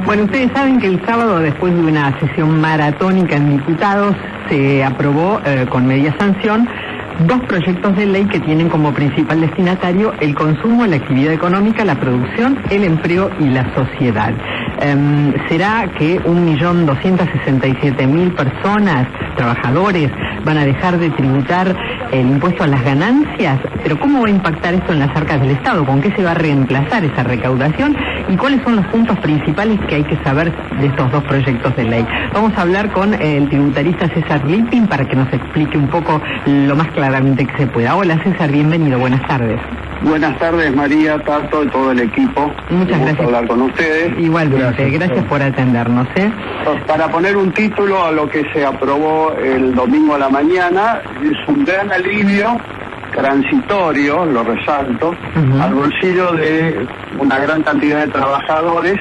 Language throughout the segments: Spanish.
Bueno, ustedes saben que el sábado, después de una sesión maratónica en diputados, se aprobó con media sanción 2 proyectos de ley que tienen como principal destinatario el consumo, la actividad económica, la producción, el empleo y la sociedad. ¿Será que 1.267.000 personas, trabajadores, van a dejar de tributar el impuesto a las ganancias? Pero ¿cómo va a impactar esto en las arcas del Estado? ¿Con qué se va a reemplazar esa recaudación? ¿Y cuáles son los puntos principales que hay que saber de estos 2 proyectos de ley? Vamos a hablar con el tributarista César Lipin para que nos explique un poco lo más claramente que se pueda. Hola César, bienvenido, buenas tardes. Buenas tardes María, Tato y todo el equipo. Muchas gracias. Hablar con ustedes. Igualmente, gracias por atendernos. Para poner un título a lo que se aprobó el domingo a la mañana, es un gran alivio transitorio, lo resalto, al bolsillo de una gran cantidad de trabajadores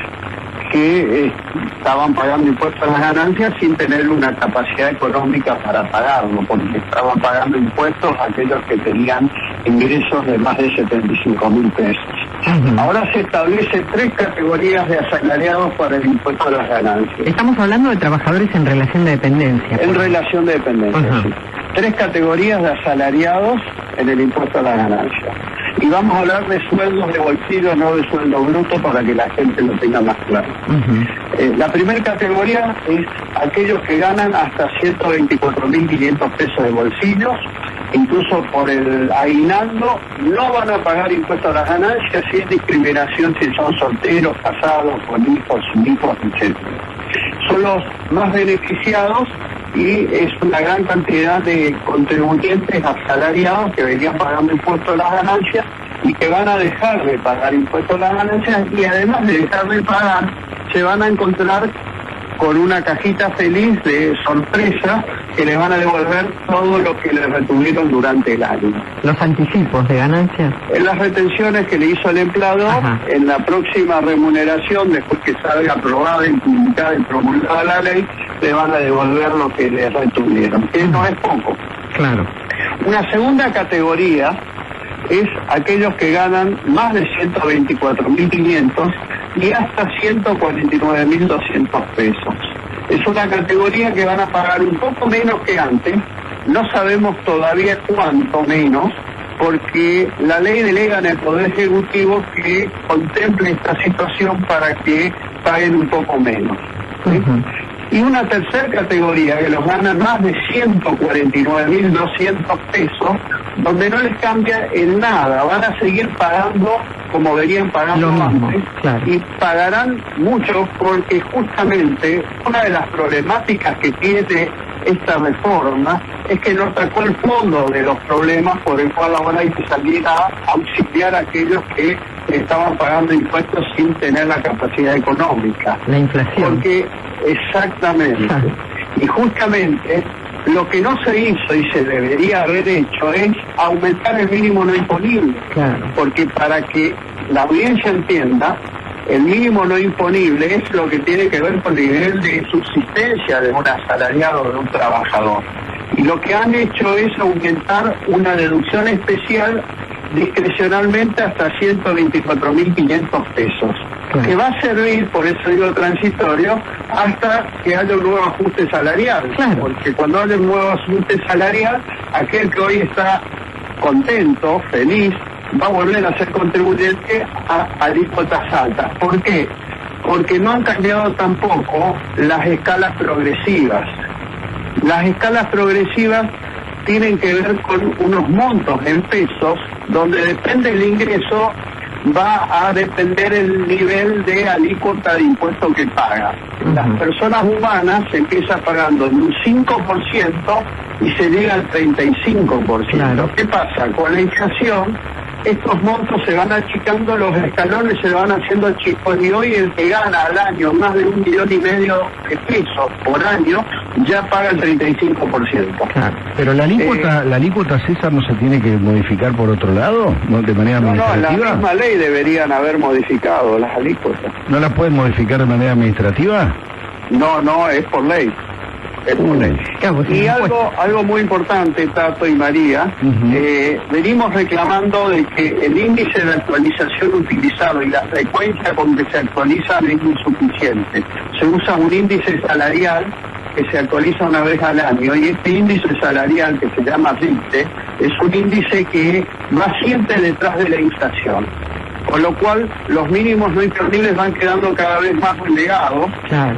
que estaban pagando impuestos a las ganancias sin tener una capacidad económica para pagarlo, porque estaban pagando impuestos a aquellos que tenían ingresos de más de 75.000 pesos. Ahora se establece 3 categorías de asalariados para el impuesto a las ganancias. Estamos hablando de trabajadores en relación de dependencia. En relación de dependencia, sí. 3 categorías de asalariados en el impuesto a las ganancias. Y vamos a hablar de sueldos de bolsillo, no de sueldo bruto, para que la gente lo tenga más claro. La primera categoría es aquellos que ganan hasta 124.500 pesos de bolsillos, incluso por el aguinaldo, no van a pagar impuestos a las ganancias sin discriminación si son solteros, casados, con hijos, sin hijos, etc. Son los más beneficiados y es una gran cantidad de contribuyentes asalariados que venían pagando impuestos a las ganancias y que van a dejar de pagar impuestos a las ganancias, y además de dejar de pagar se van a encontrar con una cajita feliz de sorpresa que les van a devolver todo lo que les retuvieron durante el año. ¿Los anticipos de ganancias? En las retenciones que le hizo el empleador, en la próxima remuneración, después que salga aprobada, publicada y promulgada la ley, le van a devolver lo que les retuvieron, que no es poco. Claro. Una segunda categoría es aquellos que ganan más de 124.500 y hasta 149.200 pesos. Es una categoría que van a pagar un poco menos que antes, no sabemos todavía cuánto menos, porque la ley delega en el Poder Ejecutivo que contemple esta situación para que paguen un poco menos. ¿Sí? Y una tercera categoría que los ganan más de 149.200 pesos, donde no les cambia en nada, van a seguir pagando como venían pagando antes, y pagarán mucho, porque justamente una de las problemáticas que tiene esta reforma es que no sacó el fondo de los problemas por el cual ahora hay que salir a auxiliar a aquellos que estaban pagando impuestos sin tener la capacidad económica. La inflación. Porque exactamente. Y justamente lo que no se hizo y se debería haber hecho es aumentar el mínimo no imponible. Porque para que la audiencia entienda, el mínimo no imponible es lo que tiene que ver con el nivel de subsistencia de un asalariado o de un trabajador. Y lo que han hecho es aumentar una deducción especial discrecionalmente hasta 124.500 pesos, que va a servir, por eso digo transitorio, hasta que haya un nuevo ajuste salarial. Porque cuando haya un nuevo ajuste salarial, aquel que hoy está contento, feliz, va a volver a ser contribuyente a alícuotas altas. ¿Por qué? Porque no han cambiado tampoco las escalas progresivas. Las escalas progresivas tienen que ver con unos montos en pesos, donde depende el ingreso, va a depender el nivel de alícuota de impuesto que paga. Las personas humanas se empieza pagando en un 5% y se llega al 35%. ¿Qué pasa? Con la inflación, estos montos se van achicando, los escalones se van haciendo chicos, y hoy el que gana al año más de 1,5 millones de pesos por año ya paga el 35%. Pero la alícuota, César, ¿no se tiene que modificar por otro lado? ¿De manera administrativa? No, la misma ley deberían haber modificado las alícuotas. ¿No las pueden modificar de manera administrativa? No, es por ley. Y algo muy importante, Tato y María, venimos reclamando de que el índice de actualización utilizado y la frecuencia con que se actualizan es insuficiente. Se usa un índice salarial que se actualiza una vez al año, y este índice salarial, que se llama RITE, es un índice que va siempre detrás de la inflación, con lo cual los mínimos no imponibles van quedando cada vez más relegados,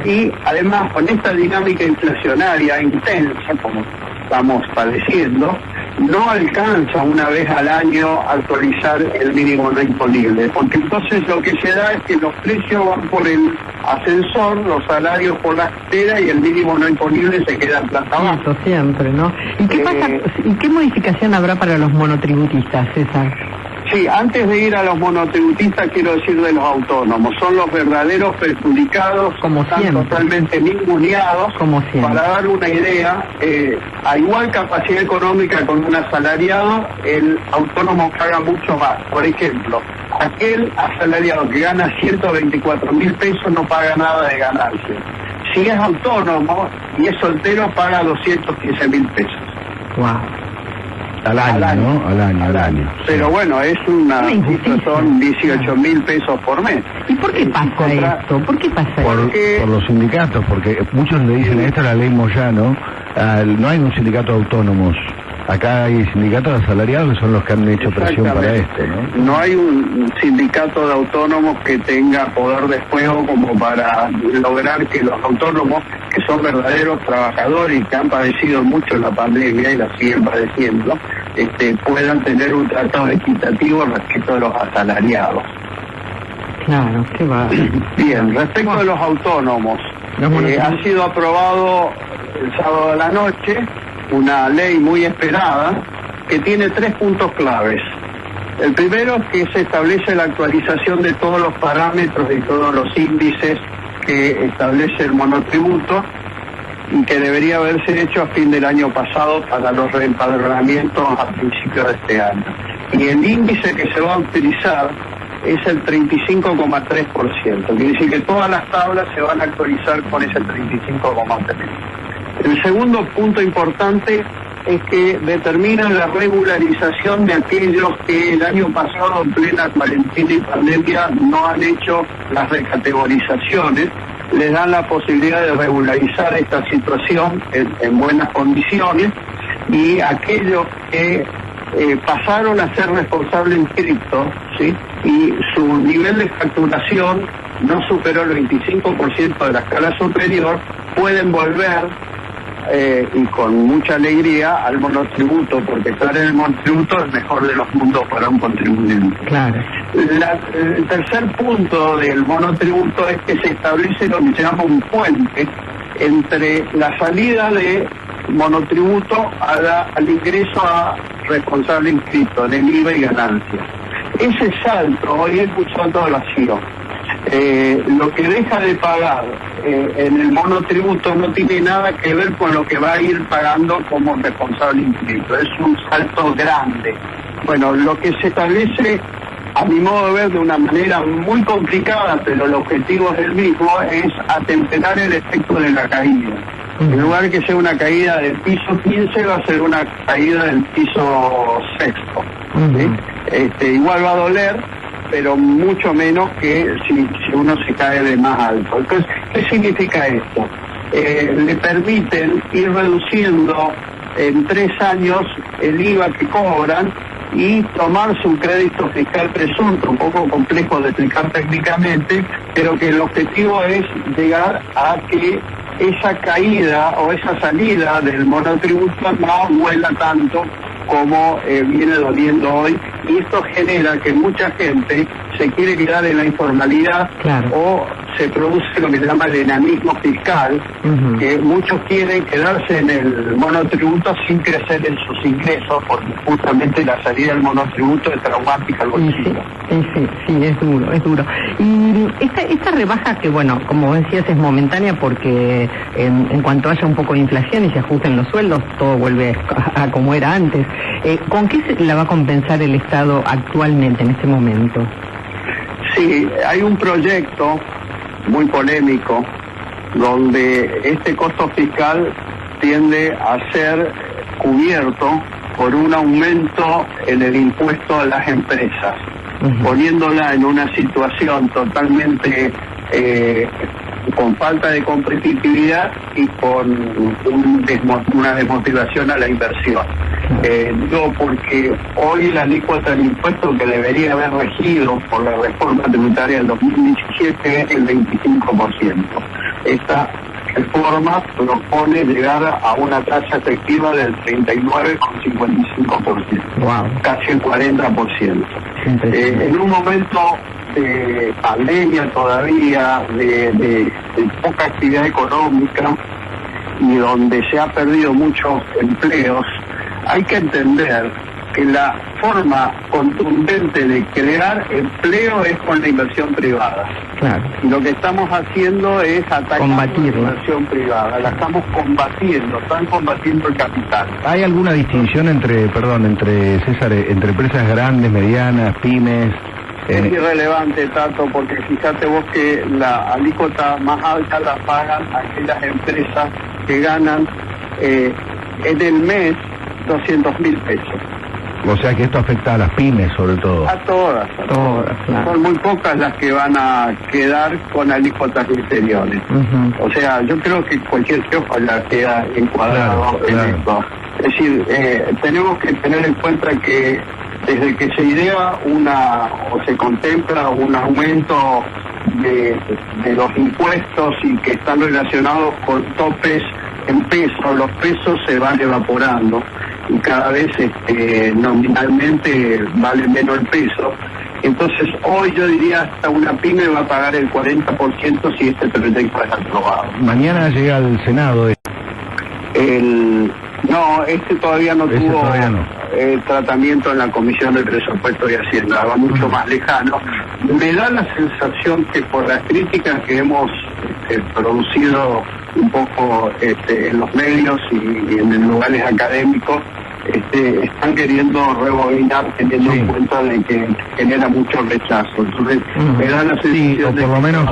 y además con esta dinámica inflacionaria intensa, como estamos padeciendo, no alcanza una vez al año actualizar el mínimo no imponible, porque entonces lo que se da es que los precios van por el ascensor, los salarios por la escalera, y el mínimo no imponible se queda en planta baja. Eso siempre, ¿no? ¿Y qué pasa? ¿Y qué modificación habrá para los monotributistas, César? Sí, antes de ir a los monotributistas, quiero decir de los autónomos. Son los verdaderos perjudicados, como están siempre, totalmente ninguneados. Como siempre. Para dar una idea, a igual capacidad económica con un asalariado, el autónomo paga mucho más. Por ejemplo, aquel asalariado que gana 124.000 pesos no paga nada de ganancia. Si es autónomo y es soltero, paga 215.000 pesos. Wow. Al año, ¿no? Al año. Pero sí. Bueno, es son 18.000 pesos por mes. ¿Y por qué pasa esto? ¿Por qué pasa esto? Por los sindicatos, porque muchos le dicen, esta es la ley Moyano, no hay un sindicato de autónomos. Acá hay sindicatos de asalariados que son los que han hecho presión para esto, ¿no? No hay un sindicato de autónomos que tenga poder de fuego como para lograr que los autónomos, que son verdaderos trabajadores y que han padecido mucho la pandemia y la siguen padeciendo, puedan tener un tratado equitativo respecto de los asalariados. Claro, qué va. Bien, respecto de los autónomos, ha sido aprobado el sábado a la noche una ley muy esperada que tiene 3 puntos claves. El primero es que se establece la actualización de todos los parámetros y todos los índices que establece el monotributo, y que debería haberse hecho a fin del año pasado para los reempadronamientos a principios de este año. Y el índice que se va a utilizar es el 35,3%. Quiere decir que todas las tablas se van a actualizar con ese 35,3%. El segundo punto importante es que determina la regularización de aquellos que el año pasado, en plena cuarentena y pandemia, no han hecho las recategorizaciones. Les dan la posibilidad de regularizar esta situación en buenas condiciones, y aquellos que pasaron a ser responsables inscritos, ¿sí?, y su nivel de facturación no superó el 25% de la escala superior, pueden volver y con mucha alegría al monotributo, porque estar en el monotributo es el mejor de los mundos para un contribuyente. Claro. El tercer punto del monotributo es que se establece lo que se llama un puente entre la salida de monotributo al ingreso a responsable inscrito en el IVA y ganancias. Ese salto hoy es un salto vacío. Lo que deja de pagar en el monotributo no tiene nada que ver con lo que va a ir pagando como responsable inscrito. Es un salto grande. Bueno, lo que se establece, a mi modo de ver, de una manera muy complicada, pero el objetivo es el mismo, es atemperar el efecto de la caída. En lugar que sea una caída del piso 15, va a ser una caída del piso 6. ¿Sí? Igual va a doler, pero mucho menos que si uno se cae de más alto. Entonces, ¿qué significa esto? Le permiten ir reduciendo en 3 años el IVA que cobran y tomarse un crédito fiscal presunto, un poco complejo de explicar técnicamente, pero que el objetivo es llegar a que esa caída o esa salida del monotributo no duela tanto como viene doliendo hoy, y esto genera que mucha gente se quiere quedar en la informalidad. Claro. O se produce lo que se llama el enanismo fiscal, que muchos quieren quedarse en el monotributo sin crecer en sus ingresos, porque justamente la salida del monotributo es traumática al bolsillo. Sí, es duro. Y esta rebaja que, bueno, como decías, es momentánea porque en cuanto haya un poco de inflación y se ajusten los sueldos, todo vuelve a como era antes. ¿Con qué se la va a compensar el Estado actualmente, en este momento? Sí, hay un proyecto muy polémico donde este costo fiscal tiende a ser cubierto por un aumento en el impuesto a las empresas, poniéndola en una situación totalmente con falta de competitividad y con una desmotivación a la inversión. Digo porque hoy la alícuota del impuesto que debería haber regido por la reforma tributaria del 2017 es el 25%. Esta reforma propone llegar a una tasa efectiva del 39,55%, casi el 40%. En un momento de pandemia todavía, de poca actividad económica y donde se ha perdido muchos empleos, hay que entender que la forma contundente de crear empleo es con la inversión privada. Claro. Y lo que estamos haciendo es atacar la inversión privada, la están combatiendo el capital. ¿Hay alguna distinción entre César, entre empresas grandes, medianas, pymes? Es irrelevante, Tato, porque fíjate vos que la alícuota más alta la pagan aquellas empresas que ganan en el mes 200.000 pesos. O sea que esto afecta a las pymes sobre todo. A todas. Claro. Son muy pocas las que van a quedar con alícuotas inferiores. O sea, yo creo que cualquier piojo ya queda encuadrado en esto. Es decir, tenemos que tener en cuenta que desde que se idea o se contempla un aumento de los impuestos y que están relacionados con topes en pesos, los pesos se van evaporando y cada vez nominalmente vale menos el peso. Entonces hoy yo diría hasta una pyme va a pagar el 40% si este proyecto es aprobado. Mañana llega al Senado. No, este todavía no tuvo tratamiento en la Comisión de Presupuesto y Hacienda, va mucho más lejano. Me da la sensación que por las críticas que hemos producido un poco en los medios y en lugares académicos, están queriendo rebobinar teniendo en cuenta de que genera mucho rechazo. Entonces, me da la sensación o por lo menos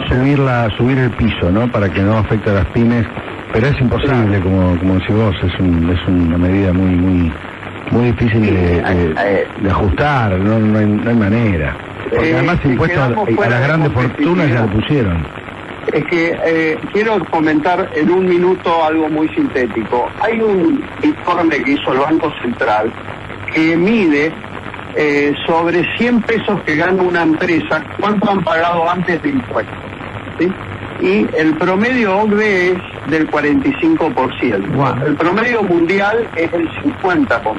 subir el piso, ¿no? Para que no afecte a las pymes. Pero es imposible, como decís vos, es una medida muy difícil de ajustar, no hay manera. Porque además impuestos a las grandes fortunas ya lo pusieron. Es que quiero comentar en un minuto algo muy sintético. Hay un informe que hizo el Banco Central que mide sobre 100 pesos que gana una empresa, cuánto han pagado antes de impuestos, ¿sí? Y el promedio OCDE es del 45%. El promedio mundial es el 50%.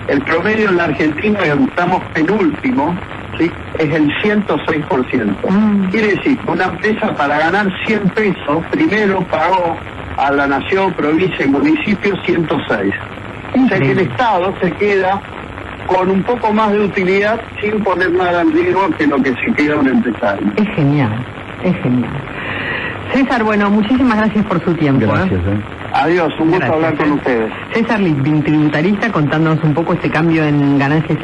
El promedio en la Argentina, que estamos penúltimo, ¿sí?, es el 106%. Quiere decir que una empresa para ganar 100 pesos, primero pagó a la nación, provincia y municipio 106. O sea que el Estado se queda con un poco más de utilidad sin poner nada en riesgo que lo que se queda un empresario. Es genial. César, bueno, muchísimas gracias por su tiempo. Gracias. Adiós, un gusto hablar con ustedes. César Litvin, tributarista, contándonos un poco este cambio en ganancias.